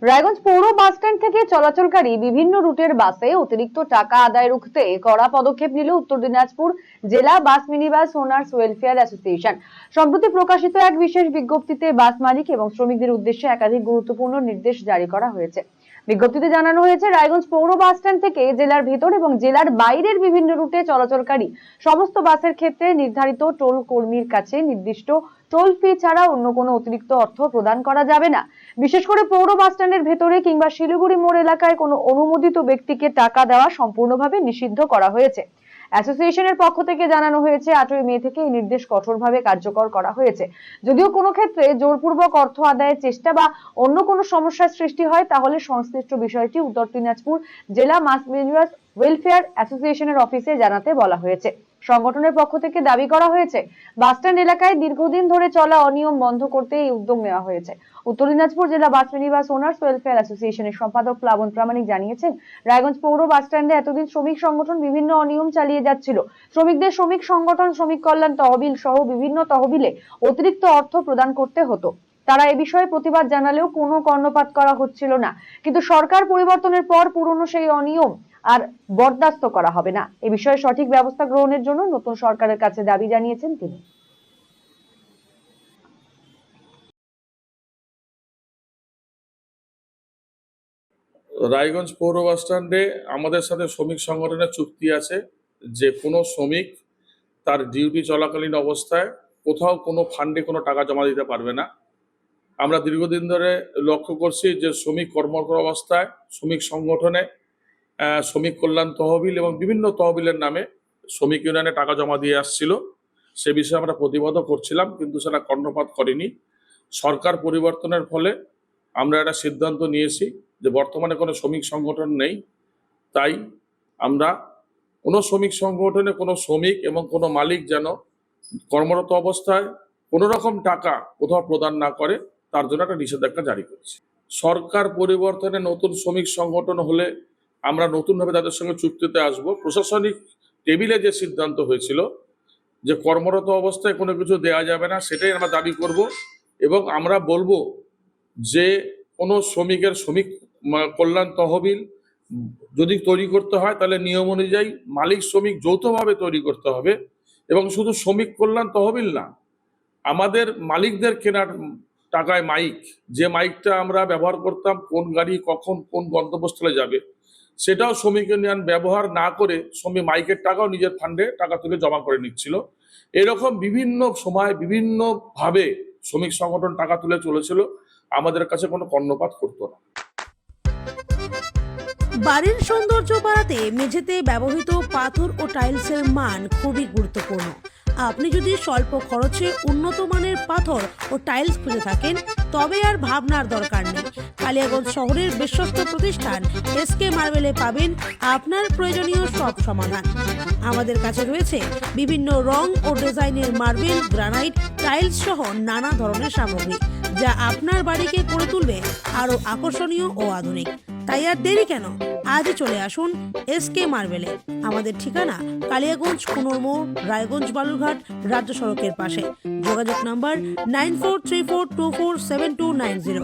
রায়গঞ্জ পৌর bus stand থেকে চলাচলকারী বিভিন্ন রুটের বাসে অতিরিক্ত টাকা আদায় রুখতে কড়া পদক্ষেপ নিল উত্তর দিনাজপুর জেলা bus minibus owners welfare association. সম্প্রতি প্রকাশিত এক বিশেষ বিজ্ঞপ্তিতে বাস মালিক এবং শ্রমিকদের উদ্দেশ্যে একাধিক গুরুত্বপূর্ণ নির্দেশ জারি করা হয়েছে। বিজ্ঞপ্তিতে জানানো হয়েছে, রায়গঞ্জ পৌর বাস স্ট্যান্ড থেকে জেলার ভেতর এবং জেলার বাইরের বিভিন্ন রুটে চলাচলকারী সমস্ত বাসের ক্ষেত্রে নির্ধারিত টোল কর্মীর কাছে নির্দিষ্ট টোল ফি ছাড়া অন্য কোনো অতিরিক্ত অর্থ প্রদান করা যাবে না। বিশেষ করে পৌর বাস স্ট্যান্ডের ভেতরে কিংবা শিলিগুড়ি মোড় এলাকায় কোনো অনুমোদিত ব্যক্তিকে টাকা দেওয়া সম্পূর্ণভাবে নিষিদ্ধ করা হয়েছে। অ্যাসোসিয়েশনের পক্ষ থেকে জানানো হয়েছে, 8ই মে থেকে এই নির্দেশ কঠোরভাবে কার্যকর করা হয়েছে। যদিও কোনো ক্ষেত্রে জোরপূর্বক অর্থ আদায়ের চেষ্টা বা অন্য কোনো সমস্যার সৃষ্টি হয়, তাহলে সংশ্লিষ্ট বিষয়টি উত্তর দিনাজপুর জেলা বাস মিনিবাস ওয়েলফেয়ার অ্যাসোসিয়েশনের অফিসে জানাতে বলা হয়েছে। সংগঠনের পক্ষ থেকে দাবি করা হয়েছে, বাসস্ট্যান্ড এলাকায় দীর্ঘদিন ধরে চলা অনিয়ম বন্ধ করতে এই উদ্যোগ নেওয়া হয়েছে। উত্তর দিনাজপুর জেলা বাস মিনিবাস ওনার্স ওয়েলফেয়ার অ্যাসোসিয়েশনের সম্পাদক প্লাবন প্রামাণিক জানিয়েছেন, রায়গঞ্জ পৌর বাস স্ট্যান্ডে এতদিন শ্রমিক সংগঠন বিভিন্ন অনিয়ম চালিয়ে যাচ্ছিল। শ্রমিকদের শ্রমিক সংগঠন, শ্রমিক কল্যাণ তহবিল সহ বিভিন্ন তহবিলে অতিরিক্ত অর্থ প্রদান করতে হতো। তারা এ বিষয়ে প্রতিবাদ জানালেও কোনো কর্ণপাত করা হচ্ছিল না। কিন্তু সরকার পরিবর্তনের পর পুরনো সেই অনিয়ম আর বরদাস্ত করা হবে না। এ বিষয়ে সঠিক ব্যবস্থা গ্রহণের জন্য নতুন সরকারের কাছে দাবি জানিয়েছেন তিনি। রায়গঞ্জ পৌর বাস স্ট্যান্ডে আমাদের সাথে শ্রমিক সংগঠনের চুক্তি আছে যে কোনো শ্রমিক তার ডিউটি চলাকালীন অবস্থায় কোথাও কোনো ফান্ডে কোনো টাকা জমা দিতে পারবে না। আমরা দীর্ঘদিন ধরে লক্ষ্য করছি যে শ্রমিক কর্মরত অবস্থায় শ্রমিক সংগঠনে শ্রমিক কল্যাণ তহবিল এবং বিভিন্ন তহবিলের নামে শ্রমিক ইউনিয়নে টাকা জমা দিয়ে আসছিল। সে বিষয়ে আমরা প্রতিবাদও করছিলাম, কিন্তু সেটা কর্ণপাত করেনি। সরকার পরিবর্তনের ফলে আমরা একটা সিদ্ধান্ত নিয়েছি যে বর্তমানে কোনো শ্রমিক সংগঠন নেই, তাই আমরা কোনো শ্রমিক সংগঠনে কোনো শ্রমিক এবং কোনো মালিক যেন কর্মরত অবস্থায় কোনো রকম টাকা কোথাও প্রদান না করে, তার জন্য একটা নিষেধাজ্ঞা জারি করেছি। সরকার পরিবর্তনে নতুন শ্রমিক সংগঠন হলে আমরা নতুনভাবে তাদের সঙ্গে চুক্তিতে আসব। প্রশাসনিক টেবিলে যে সিদ্ধান্ত হয়েছিল যে কর্মরত অবস্থায় কোনো কিছু দেওয়া যাবে না, সেটাই আমরা দাবি করব এবং আমরা বলবো যে কোনো শ্রমিকের শ্রমিক কল্যাণ তহবিল যদি তৈরি করতে হয় তাহলে নিয়ম অনুযায়ী মালিক শ্রমিক যৌথভাবে তৈরি করতে হবে। এবং শুধু শ্রমিক কল্যাণ তহবিল না, আমাদের মালিকদের কেনার টাকায় মাইক, যে মাইকটা আমরা ব্যবহার করতাম কোন গাড়ি কখন কোন গন্তব্যস্থলে যাবে, সেটাও শ্রমিক ইউনিয়ন ব্যবহার না করে শ্রমিক মাইকের টাকাও নিজের ফান্ডে টাকা তুলে জমা করে নিচ্ছিল। এরকম বিভিন্ন সময় বিভিন্নভাবে শ্রমিক সংগঠন টাকা তুলে চলেছিল, আমাদের কাছে কোনো কর্ণপাত করতো না। বাড়ির সৌন্দর্য বাড়াতে মেঝেতে ব্যবহৃত পাথর ও টাইলসের মান খুবই গুরুত্বপূর্ণ। আপনি যদি স্বল্প খরচে উন্নত মানের পাথর ও টাইলস খুঁজে থাকেন, তবে আর ভাবনার দরকার নেই। কালিয়াগঞ্জ শহরের বিশ্বস্ত প্রতিষ্ঠান এসকে মার্বেলে পাবেন আপনার প্রয়োজনীয় সব সমাধান। আমাদের কাছে রয়েছে বিভিন্ন রং ও ডিজাইনের মার্বেল, গ্রানাইট, টাইলস সহ নানা ধরনের সামগ্রী, যা আপনার বাড়িকে করে তুলবে আরো আকর্ষণীয় ও আধুনিক। তাই আর দেরি কেন, আজই চলে আসুন এসকে মার্বেলে। আমাদের ঠিকানা কালিয়াগঞ্জ কুনোরমোড়, রায়গঞ্জ বালুরঘাট রাজ্য সড়কের পাশে। যোগাযোগ নাম্বার 9434247290।